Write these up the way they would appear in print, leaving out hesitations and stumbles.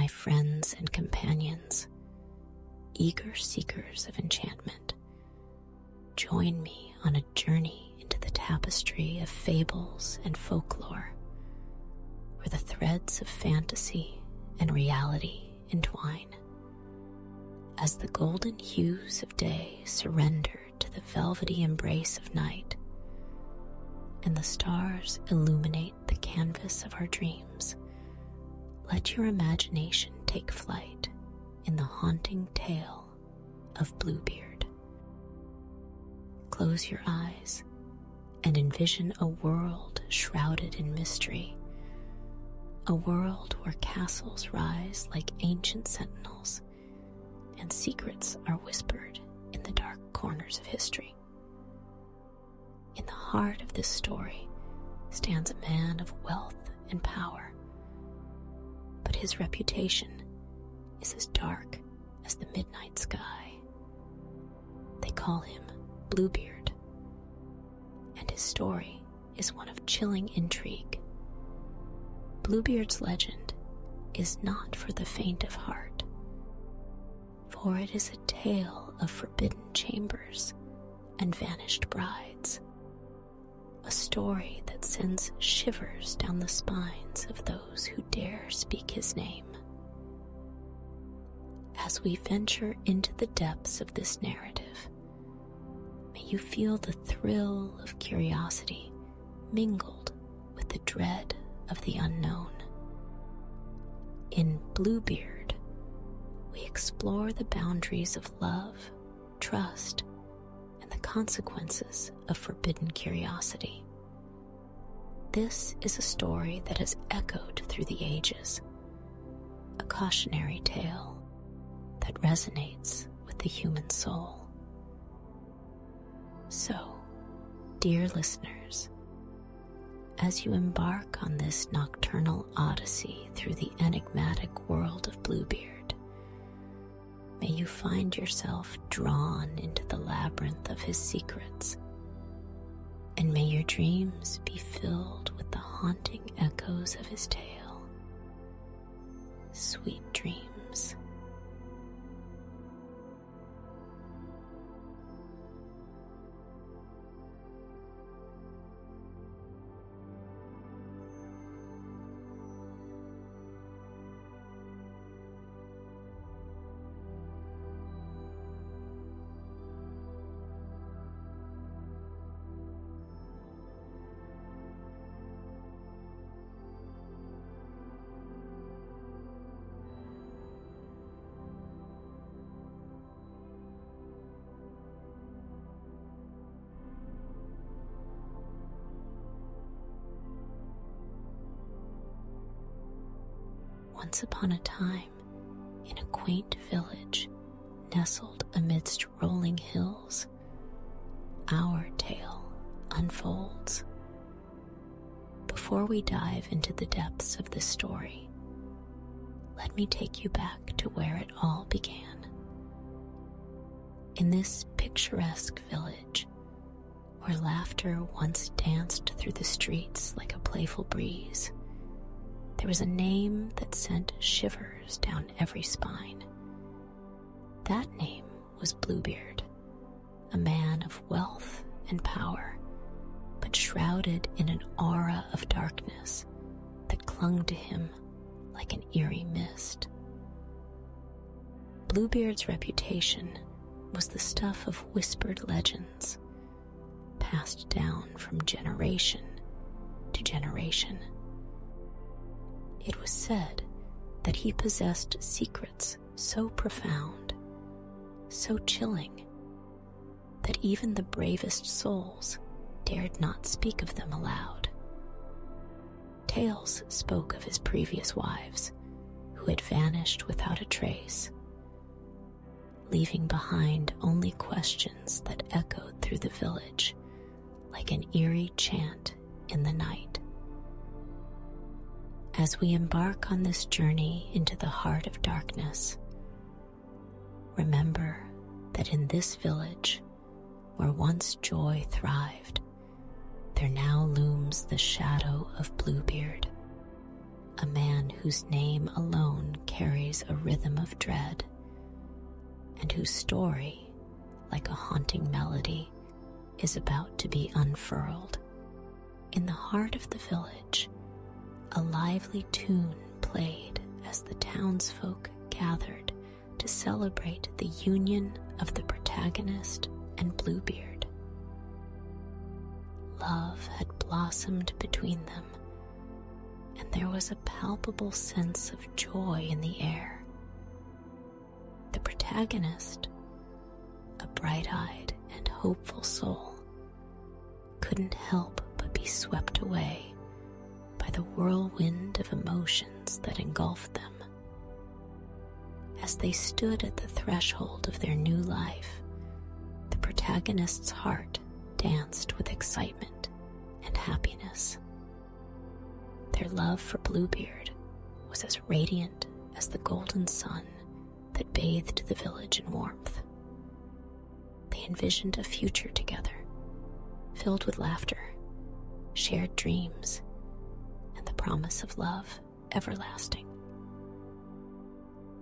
my friends and companions, eager seekers of enchantment, join me on a journey into the tapestry of fables and folklore, where the threads of fantasy and reality entwine. As the golden hues of day surrender to the velvety embrace of night, and the stars illuminate the canvas of our dreams, let your imagination take flight in the haunting tale of Bluebeard. Close your eyes and envision a world shrouded in mystery, a world where castles rise like ancient sentinels and secrets are whispered in the dark corners of history. In the heart of this story stands a man of wealth and power, but his reputation is as dark as the midnight sky. They call him Bluebeard, and his story is one of chilling intrigue. Bluebeard's legend is not for the faint of heart, for it is a tale of forbidden chambers and vanished brides, a story that sends shivers down the spines of those who dare speak his name. As we venture into the depths of this narrative, may you feel the thrill of curiosity mingled with the dread of the unknown. In Bluebeard, we explore the boundaries of love, trust, and the consequences of forbidden curiosity. This is a story that has echoed through the ages, a cautionary tale that resonates with the human soul. So, dear listeners, as you embark on this nocturnal odyssey through the enigmatic world of Bluebeard, may you find yourself drawn into the labyrinth of his secrets, and may your dreams be filled with the haunting echoes of his tale. Sweet dreams. Once upon a time, in a quaint village nestled amidst rolling hills, our tale unfolds. Before we dive into the depths of this story, let me take you back to where it all began. In this picturesque village, where laughter once danced through the streets like a playful breeze, there was a name that sent shivers down every spine. That name was Bluebeard, a man of wealth and power, but shrouded in an aura of darkness that clung to him like an eerie mist. Bluebeard's reputation was the stuff of whispered legends, passed down from generation to generation. It was said that he possessed secrets so profound, so chilling, that even the bravest souls dared not speak of them aloud. Tales spoke of his previous wives, who had vanished without a trace, leaving behind only questions that echoed through the village like an eerie chant in the night. As we embark on this journey into the heart of darkness, remember that in this village, where once joy thrived, there now looms the shadow of Bluebeard, a man whose name alone carries a rhythm of dread, and whose story, like a haunting melody, is about to be unfurled. In the heart of the village, a lively tune played as the townsfolk gathered to celebrate the union of the protagonist and Bluebeard. Love had blossomed between them, and there was a palpable sense of joy in the air. The protagonist, a bright-eyed and hopeful soul, couldn't help but be swept away by the whirlwind of emotions that engulfed them. As they stood at the threshold of their new life, the protagonist's heart danced with excitement and happiness. Their love for Bluebeard was as radiant as the golden sun that bathed the village in warmth. They envisioned a future together, filled with laughter, shared dreams, and the promise of love everlasting.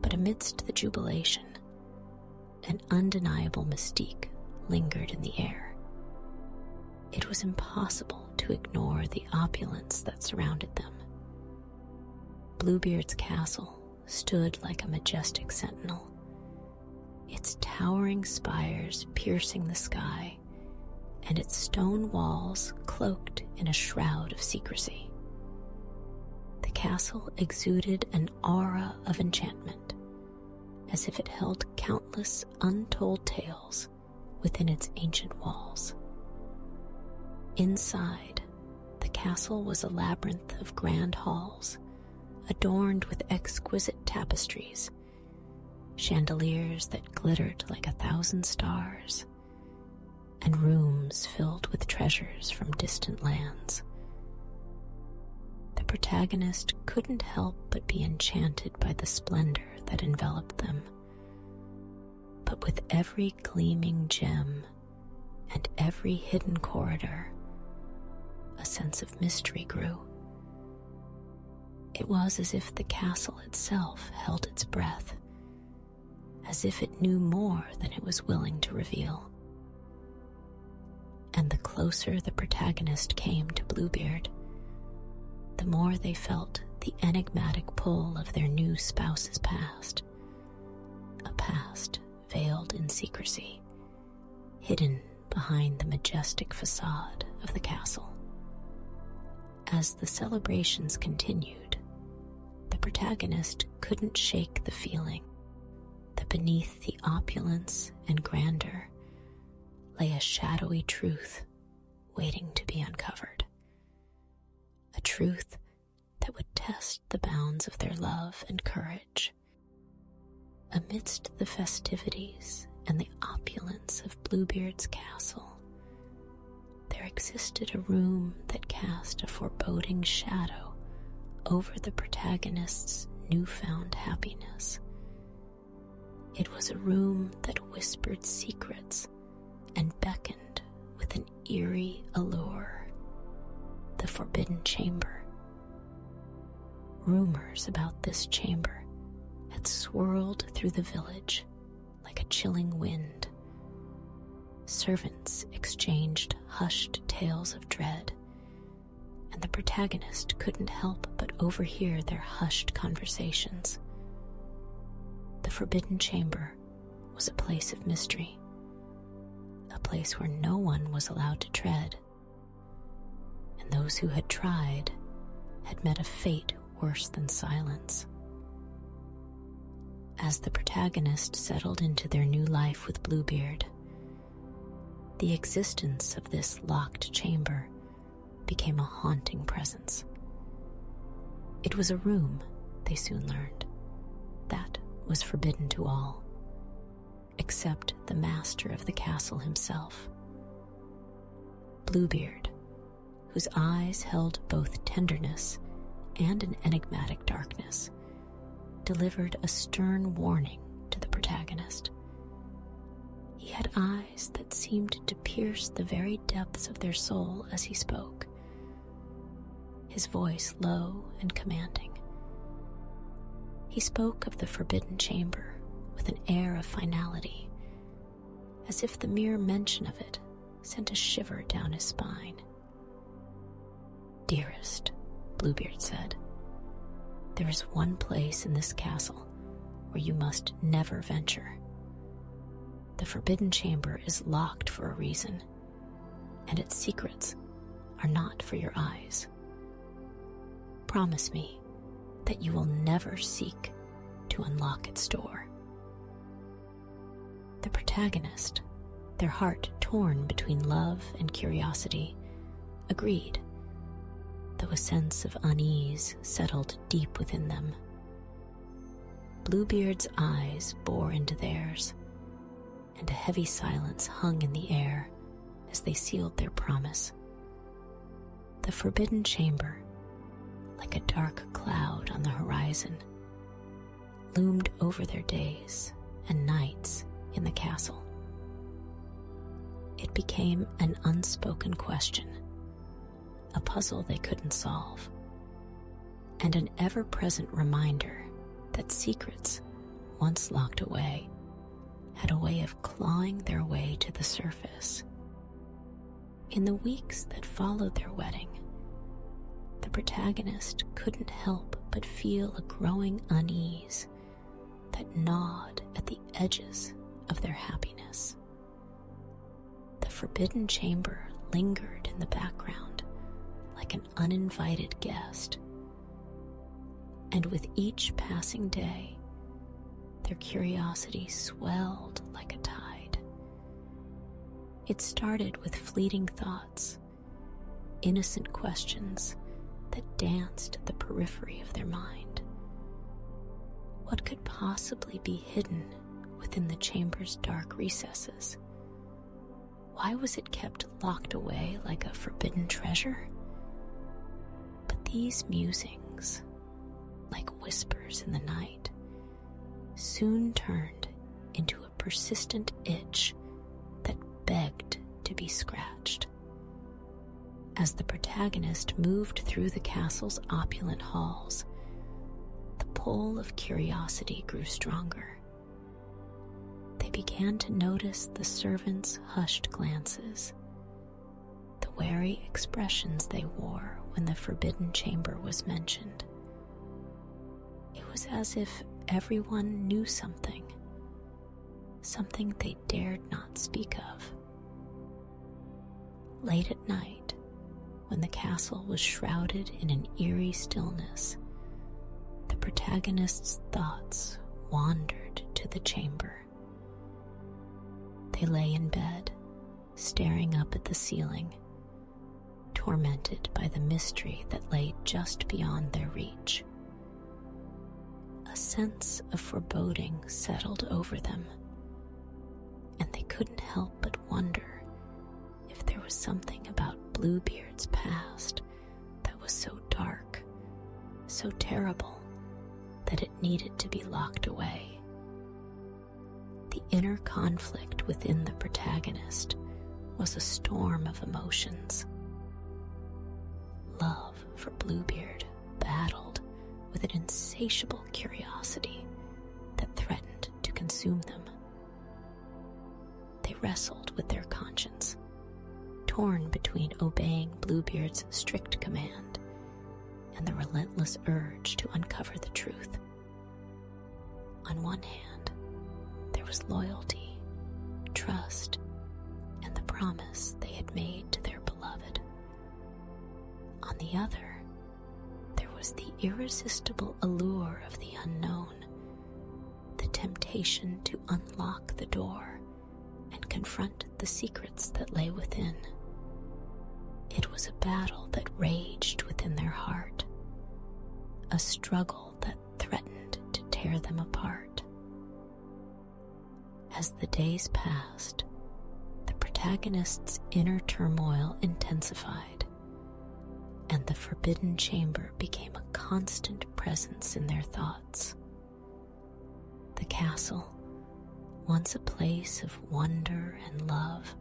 But amidst the jubilation, an undeniable mystique lingered in the air. It was impossible to ignore the opulence that surrounded them. Bluebeard's castle stood like a majestic sentinel, its towering spires piercing the sky, and its stone walls cloaked in a shroud of secrecy. The castle exuded an aura of enchantment, as if it held countless untold tales within its ancient walls. Inside, the castle was a labyrinth of grand halls, adorned with exquisite tapestries, chandeliers that glittered like 1,000 stars, and rooms filled with treasures from distant lands. The protagonist couldn't help but be enchanted by the splendor that enveloped them. But with every gleaming gem and every hidden corridor, a sense of mystery grew. It was as if the castle itself held its breath, as if it knew more than it was willing to reveal. And the closer the protagonist came to Bluebeard, the more they felt the enigmatic pull of their new spouse's past, a past veiled in secrecy, hidden behind the majestic facade of the castle. As the celebrations continued, the protagonist couldn't shake the feeling that beneath the opulence and grandeur lay a shadowy truth waiting to be uncovered, a truth that would test the bounds of their love and courage. Amidst the festivities and the opulence of Bluebeard's castle, there existed a room that cast a foreboding shadow over the protagonist's newfound happiness. It was a room that whispered secrets and beckoned with an eerie allure, the Forbidden Chamber. Rumors about this chamber had swirled through the village like a chilling wind. Servants exchanged hushed tales of dread, and the protagonist couldn't help but overhear their hushed conversations. The Forbidden Chamber was a place of mystery, a place where no one was allowed to tread, and those who had tried had met a fate worse than silence. As the protagonist settled into their new life with Bluebeard, the existence of this locked chamber became a haunting presence. It was a room, they soon learned, that was forbidden to all, except the master of the castle himself. Bluebeard, whose eyes held both tenderness and an enigmatic darkness, delivered a stern warning to the protagonist. He had eyes that seemed to pierce the very depths of their soul as he spoke, his voice low and commanding, He spoke of the forbidden chamber with an air of finality, as if the mere mention of it sent a shiver down his spine. "Dearest," Bluebeard said, "there is one place in this castle where you must never venture. The forbidden chamber is locked for a reason, and its secrets are not for your eyes. Promise me that you will never seek to unlock its door." The protagonist, their heart torn between love and curiosity, agreed, though a sense of unease settled deep within them. Bluebeard's eyes bore into theirs, and a heavy silence hung in the air as they sealed their promise. The forbidden chamber, like a dark cloud on the horizon, loomed over their days and nights in the castle. It became an unspoken question, a puzzle they couldn't solve, and an ever-present reminder that secrets, once locked away, had a way of clawing their way to the surface. In the weeks that followed their wedding, the protagonist couldn't help but feel a growing unease that gnawed at the edges of their happiness. The forbidden chamber lingered in the background like an uninvited guest, and with each passing day, their curiosity swelled like a tide. It started with fleeting thoughts, innocent questions that danced at the periphery of their mind. What could possibly be hidden within the chamber's dark recesses? Why was it kept locked away like a forbidden treasure? But these musings, like whispers in the night, soon turned into a persistent itch that begged to be scratched. As the protagonist moved through the castle's opulent halls, the pull of curiosity grew stronger. They began to notice the servants' hushed glances, the wary expressions they wore when the forbidden chamber was mentioned. It was as if everyone knew something they dared not speak of. Late at night, when the castle was shrouded in an eerie stillness, the protagonist's thoughts wandered to the chamber. They lay in bed, staring up at the ceiling, tormented by the mystery that lay just beyond their reach. A sense of foreboding settled over them, and they couldn't help but wonder if there was something about Bluebeard's past that was so dark, so terrible, that it needed to be locked away. The inner conflict within the protagonist was a storm of emotions. Love for Bluebeard battled with an insatiable curiosity that threatened to consume them. They wrestled with their conscience, torn between obeying Bluebeard's strict command and the relentless urge to uncover the truth. On one hand, there was loyalty, trust, and the promise they had made to their beloved. On the other, there was the irresistible allure of the unknown, the temptation to unlock the door and confront the secrets that lay within. It was a battle that raged within their heart, a struggle that threatened to tear them apart. As the days passed, the protagonist's inner turmoil intensified, and the forbidden chamber became a constant presence in their thoughts. The castle, once a place of wonder and love,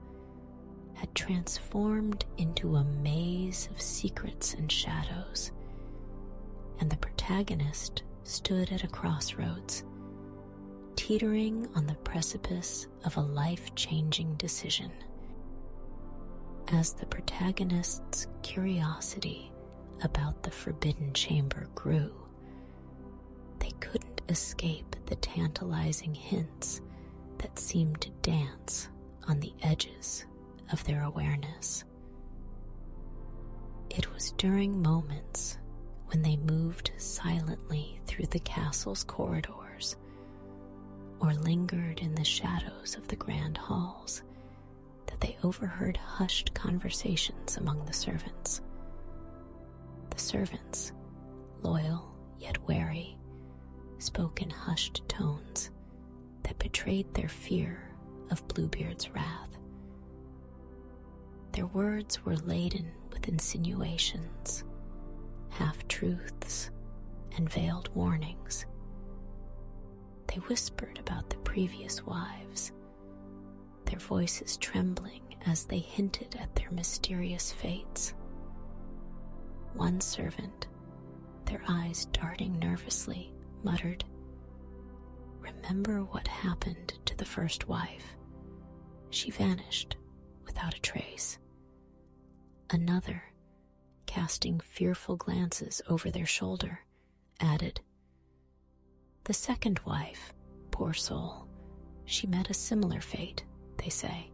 had transformed into a maze of secrets and shadows, and the protagonist stood at a crossroads, teetering on the precipice of a life-changing decision. As the protagonist's curiosity about the forbidden chamber grew, they couldn't escape the tantalizing hints that seemed to dance on the edges of their awareness. It was during moments when they moved silently through the castle's corridors or lingered in the shadows of the grand halls that they overheard hushed conversations among the servants. The servants, loyal yet wary, spoke in hushed tones that betrayed their fear of Bluebeard's wrath. Their words were laden with insinuations, half-truths, and veiled warnings. They whispered about the previous wives, their voices trembling as they hinted at their mysterious fates. One servant, their eyes darting nervously, muttered, "Remember what happened to the first wife. She vanished without a trace." Another, casting fearful glances over their shoulder, added, "The second wife, poor soul, she met a similar fate, they say."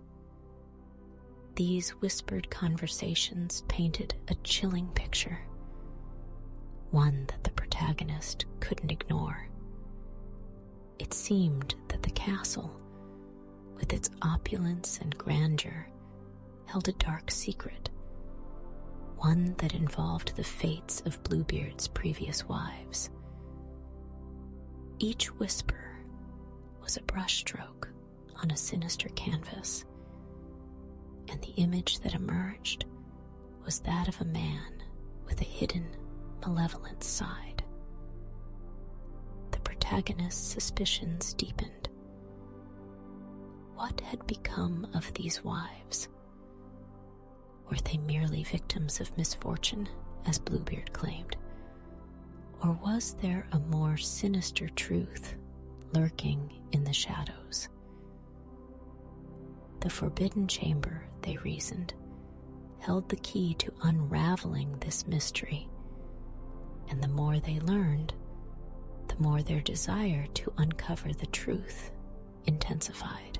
These whispered conversations painted a chilling picture, one that the protagonist couldn't ignore. It seemed that the castle, with its opulence and grandeur, held a dark secret, one that involved the fates of Bluebeard's previous wives. Each whisper was a brushstroke on a sinister canvas, and the image that emerged was that of a man with a hidden, malevolent side. The protagonist's suspicions deepened. What had become of these wives? Were they merely victims of misfortune, as Bluebeard claimed? Or was there a more sinister truth lurking in the shadows? The forbidden chamber, they reasoned, held the key to unraveling this mystery, and the more they learned, the more their desire to uncover the truth intensified.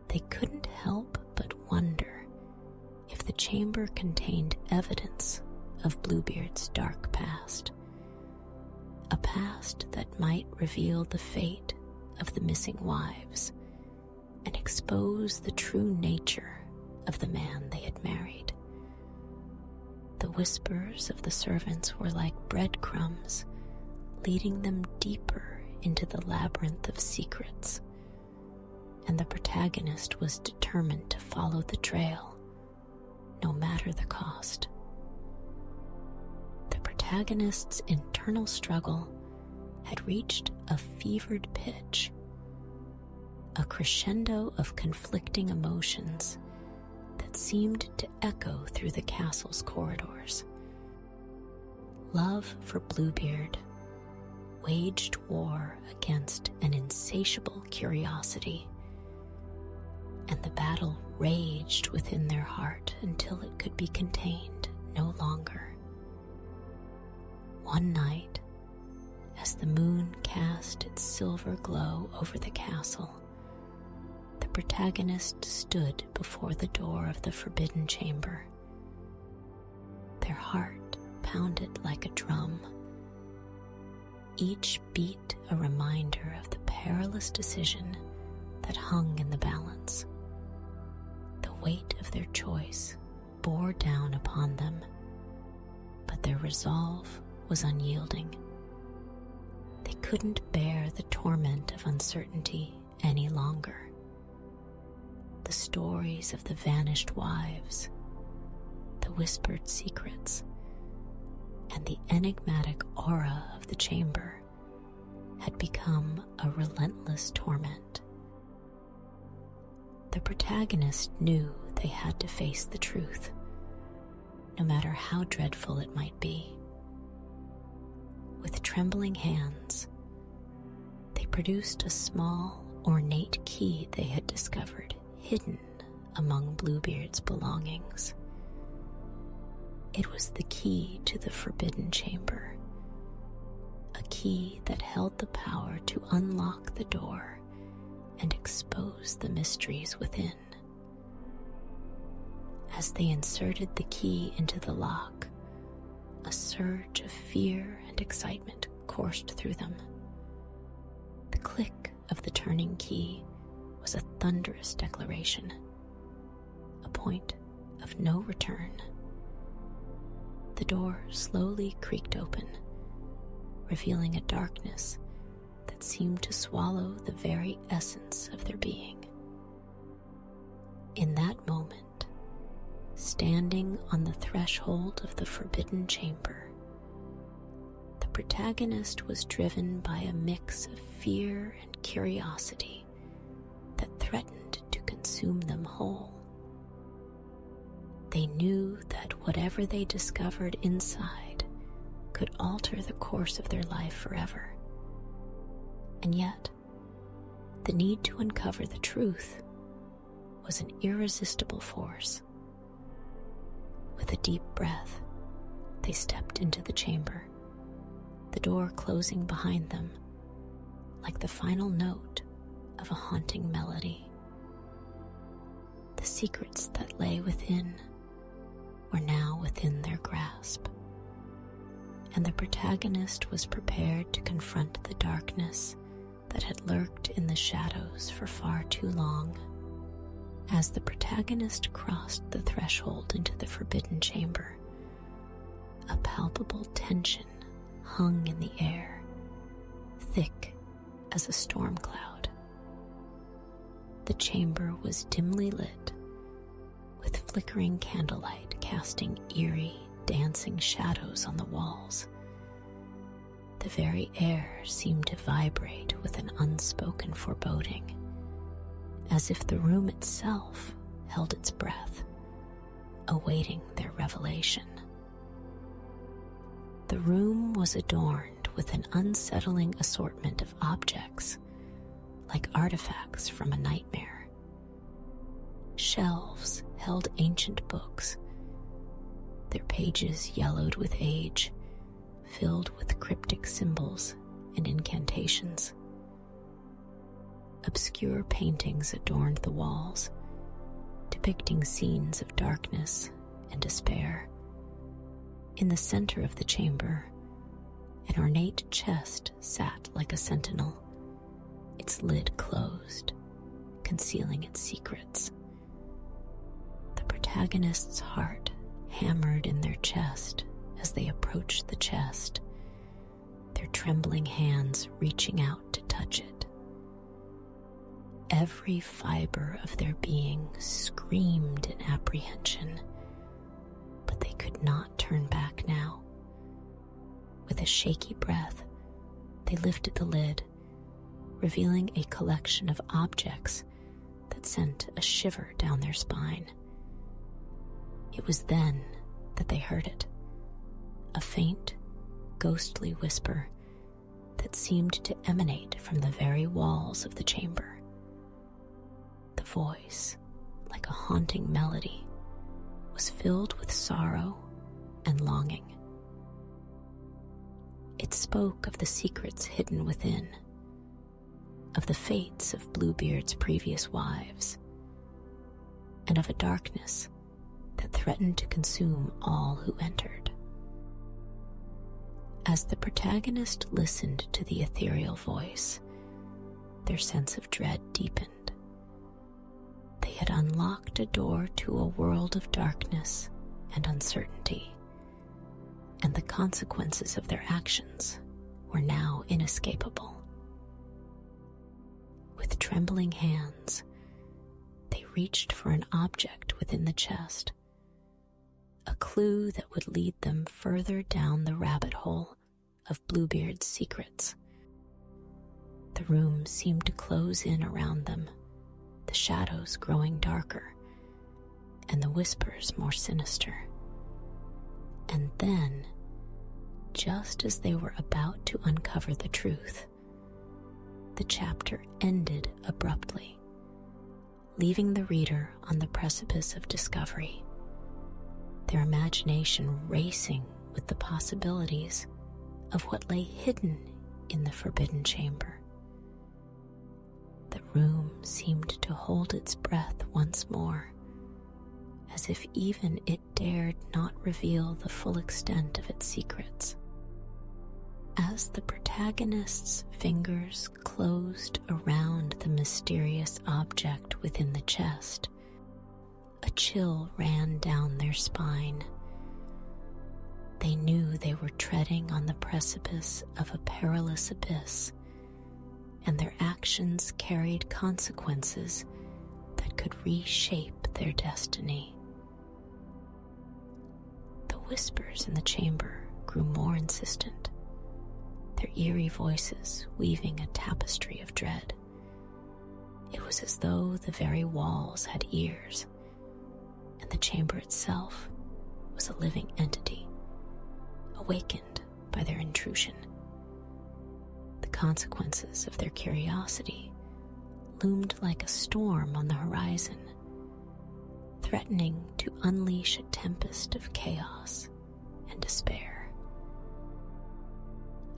They couldn't help but wonder if the chamber contained evidence of Bluebeard's dark past, a past that might reveal the fate of the missing wives and expose the true nature of the man they had married. The whispers of the servants were like breadcrumbs, leading them deeper into the labyrinth of secrets, and the protagonist was determined to follow the trail, no matter the cost. The protagonist's internal struggle had reached a fevered pitch, a crescendo of conflicting emotions that seemed to echo through the castle's corridors. Love for Bluebeard waged war against an insatiable curiosity, and the battle raged within their heart until it could be contained no longer. One night, as the moon cast its silver glow over the castle, the protagonist stood before the door of the forbidden chamber. Their heart pounded like a drum, each beat a reminder of the perilous decision that hung in the balance. The weight of their choice bore down upon them, but their resolve was unyielding. They couldn't bear the torment of uncertainty any longer. The stories of the vanished wives, the whispered secrets, and the enigmatic aura of the chamber had become a relentless torment. The protagonist knew they had to face the truth, no matter how dreadful it might be. With trembling hands, they produced a small, ornate key they had discovered hidden among Bluebeard's belongings. It was the key to the forbidden chamber, a key that held the power to unlock the door and expose the mysteries within. As they inserted the key into the lock, a surge of fear and excitement coursed through them. The click of the turning key was a thunderous declaration, a point of no return. The door slowly creaked open, revealing a darkness that seemed to swallow the very essence of their being. In that moment, standing on the threshold of the forbidden chamber, the protagonist was driven by a mix of fear and curiosity that threatened to consume them whole. They knew that whatever they discovered inside could alter the course of their life forever. And yet, the need to uncover the truth was an irresistible force. With a deep breath, they stepped into the chamber, the door closing behind them like the final note of a haunting melody. The secrets that lay within were now within their grasp, and the protagonist was prepared to confront the darkness that had lurked in the shadows for far too long. As the protagonist crossed the threshold into the forbidden chamber, a palpable tension hung in the air, thick as a storm cloud. The chamber was dimly lit, with flickering candlelight casting eerie, dancing shadows on the walls. The very air seemed to vibrate with an unspoken foreboding, as if the room itself held its breath, awaiting their revelation. The room was adorned with an unsettling assortment of objects, like artifacts from a nightmare. Shelves held ancient books, their pages yellowed with age, filled with cryptic symbols and incantations. Obscure paintings adorned the walls, depicting scenes of darkness and despair. In the center of the chamber, an ornate chest sat like a sentinel, its lid closed, concealing its secrets. The protagonist's heart hammered in their chest as they approached the chest, their trembling hands reaching out to touch it. Every fiber of their being screamed in apprehension, but they could not turn back now. With a shaky breath, they lifted the lid, revealing a collection of objects that sent a shiver down their spine. It was then that they heard it, a faint, ghostly whisper that seemed to emanate from the very walls of the chamber. The voice, like a haunting melody, was filled with sorrow and longing. It spoke of the secrets hidden within, of the fates of Bluebeard's previous wives, and of a darkness that threatened to consume all who entered. As the protagonist listened to the ethereal voice, their sense of dread deepened. They had unlocked a door to a world of darkness and uncertainty, and the consequences of their actions were now inescapable. With trembling hands, they reached for an object within the chest, a clue that would lead them further down the rabbit hole of Bluebeard's secrets. The room seemed to close in around them, the shadows growing darker and the whispers more sinister. And then just as they were about to uncover the truth, the chapter ended abruptly, leaving the reader on the precipice of discovery, their imagination racing with the possibilities of what lay hidden in the forbidden chamber. The room seemed to hold its breath once more, as if even it dared not reveal the full extent of its secrets. As the protagonist's fingers closed around the mysterious object within the chest, a chill ran down their spine. They knew they were treading on the precipice of a perilous abyss, and their actions carried consequences that could reshape their destiny. The whispers in the chamber grew more insistent, their eerie voices weaving a tapestry of dread. It was as though the very walls had ears, and the chamber itself was a living entity, awakened by their intrusion. The consequences of their curiosity loomed like a storm on the horizon, threatening to unleash a tempest of chaos and despair.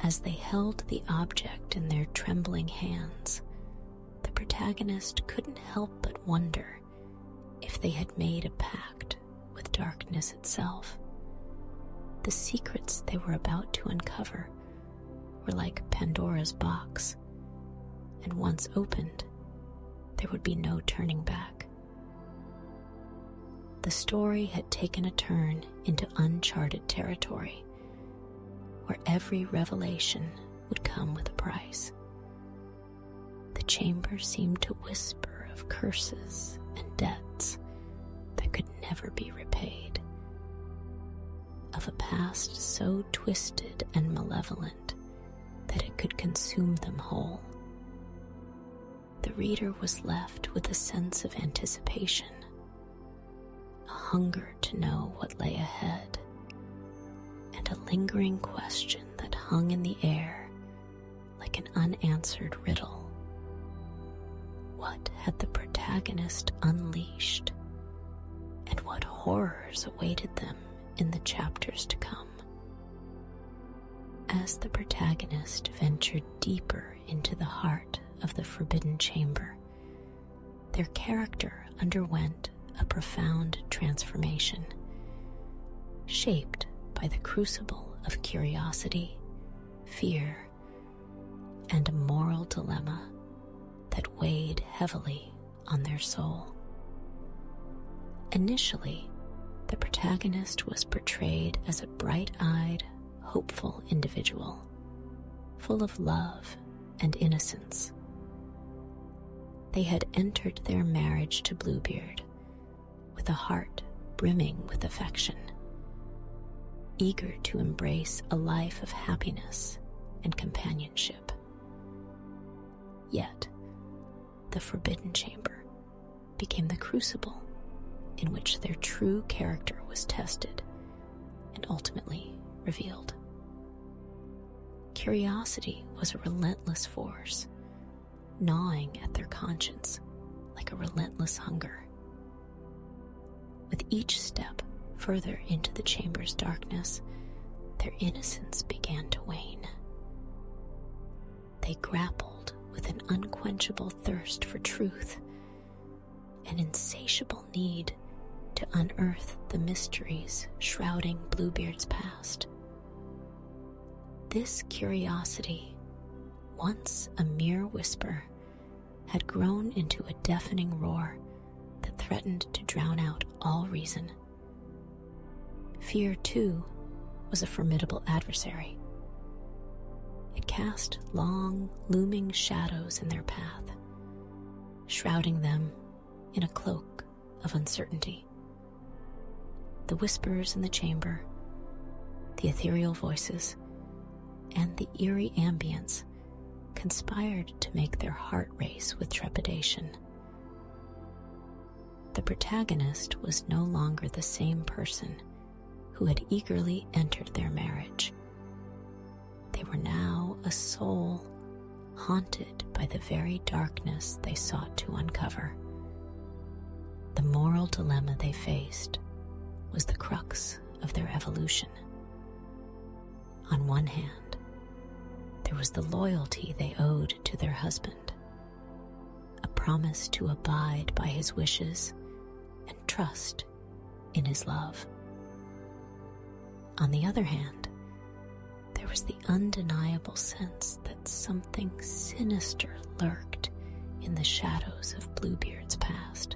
As they held the object in their trembling hands, the protagonist couldn't help but wonder if they had made a pact with darkness itself. The secrets they were about to uncover were like Pandora's box, and once opened, there would be no turning back. The story had taken a turn into uncharted territory, where every revelation would come with a price. The chamber seemed to whisper of curses and debts that could never be repaid, of a past so twisted and malevolent that it could consume them whole. The reader was left with a sense of anticipation, a hunger to know what lay ahead, and a lingering question that hung in the air like an unanswered riddle. What had the protagonist unleashed, and what horrors awaited them in the chapters to come? As the protagonist ventured deeper into the heart of the forbidden chamber, their character underwent a profound transformation, shaped by the crucible of curiosity, fear, and a moral dilemma that weighed heavily on their soul. Initially, the protagonist was portrayed as a bright-eyed, hopeful individual, full of love and innocence. They had entered their marriage to Bluebeard with a heart brimming with affection, eager to embrace a life of happiness and companionship. Yet, the forbidden chamber became the crucible in which their true character was tested and ultimately revealed. Curiosity was a relentless force, gnawing at their conscience like a relentless hunger. With each step further into the chamber's darkness, their innocence began to wane. They grappled with an unquenchable thirst for truth, an insatiable need to unearth the mysteries shrouding Bluebeard's past. This curiosity, once a mere whisper, had grown into a deafening roar that threatened to drown out all reason. Fear, too, was a formidable adversary. It cast long, looming shadows in their path, shrouding them in a cloak of uncertainty. The whispers in the chamber, the ethereal voices, and the eerie ambience conspired to make their heart race with trepidation. The protagonist was no longer the same person who had eagerly entered their marriage, they were now a soul haunted by the very darkness they sought to uncover. The moral dilemma they faced was the crux of their evolution. On one hand, there was the loyalty they owed to their husband, a promise to abide by his wishes and trust in his love. On the other hand, there was the undeniable sense that something sinister lurked in the shadows of Bluebeard's past.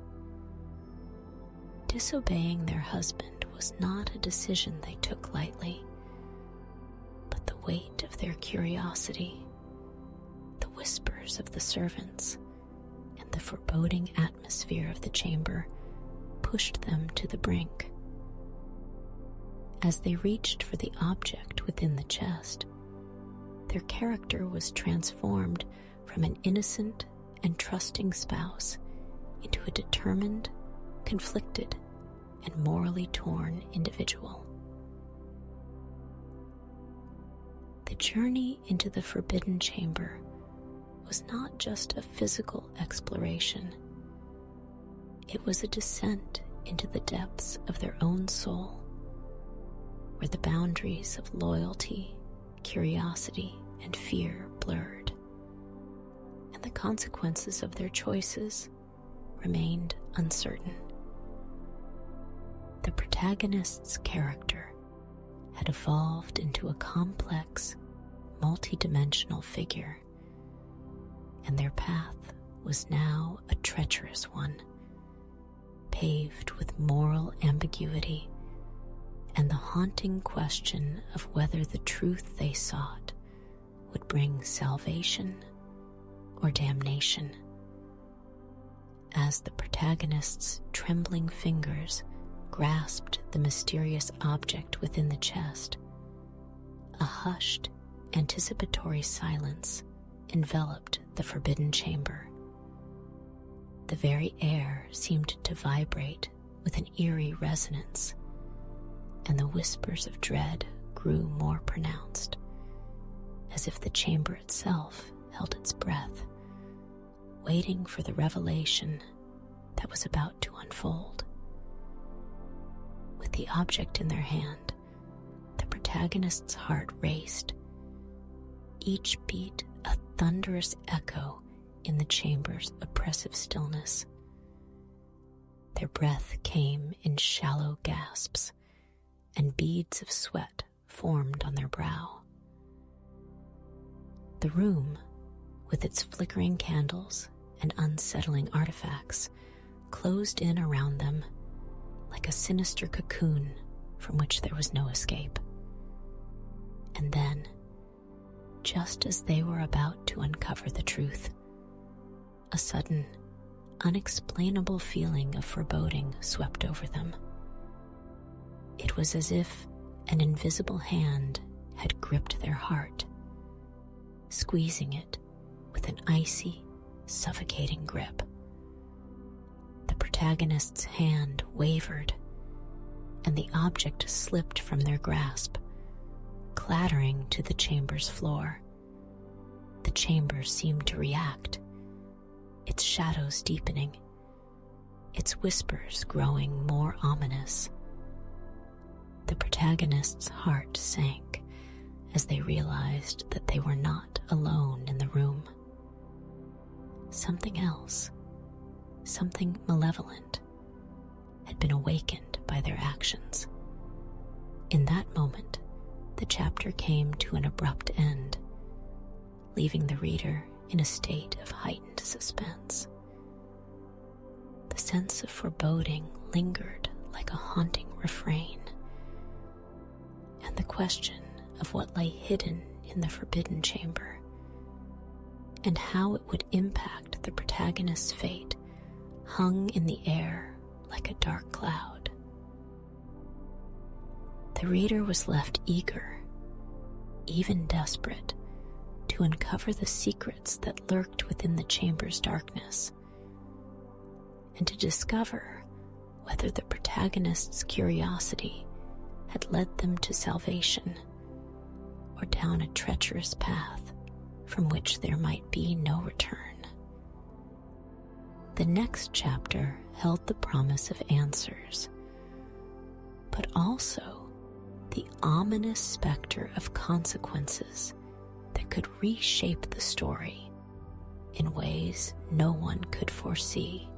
Disobeying their husband was not a decision they took lightly, but the weight of their curiosity, the whispers of the servants, and the foreboding atmosphere of the chamber pushed them to the brink. As they reached for the object within the chest, their character was transformed from an innocent and trusting spouse into a determined, conflicted, and morally torn individual. The journey into the forbidden chamber was not just a physical exploration. It was a descent into the depths of their own soul, where the boundaries of loyalty, curiosity, and fear blurred, and the consequences of their choices remained uncertain. The protagonist's character had evolved into a complex, multidimensional figure, and their path was now a treacherous one, paved with moral ambiguity and the haunting question of whether the truth they sought would bring salvation or damnation. As the protagonist's trembling fingers grasped the mysterious object within the chest, a hushed, anticipatory silence enveloped the forbidden chamber. The very air seemed to vibrate with an eerie resonance, and the whispers of dread grew more pronounced, as if the chamber itself held its breath, waiting for the revelation that was about to unfold. With the object in their hand, the protagonist's heart raced, each beat a thunderous echo in the chamber's oppressive stillness. Their breath came in shallow gasps, and beads of sweat formed on their brow. The room, with its flickering candles and unsettling artifacts, closed in around them like a sinister cocoon from which there was no escape. And then, just as they were about to uncover the truth, a sudden, unexplainable feeling of foreboding swept over them. It was as if an invisible hand had gripped their heart, squeezing it with an icy, suffocating grip. The protagonist's hand wavered, and the object slipped from their grasp, clattering to the chamber's floor. The chamber seemed to react, its shadows deepening, its whispers growing more ominous. The protagonist's heart sank as they realized that they were not alone in the room. Something else, something malevolent, had been awakened by their actions. In that moment, the chapter came to an abrupt end, leaving the reader in a state of heightened suspense. The sense of foreboding lingered like a haunting refrain, and the question of what lay hidden in the forbidden chamber and how it would impact the protagonist's fate hung in the air like a dark cloud. The reader was left eager, even desperate, to uncover the secrets that lurked within the chamber's darkness, and to discover whether the protagonist's curiosity had led them to salvation, or down a treacherous path from which there might be no return. The next chapter held the promise of answers, but also the ominous specter of consequences that could reshape the story in ways no one could foresee.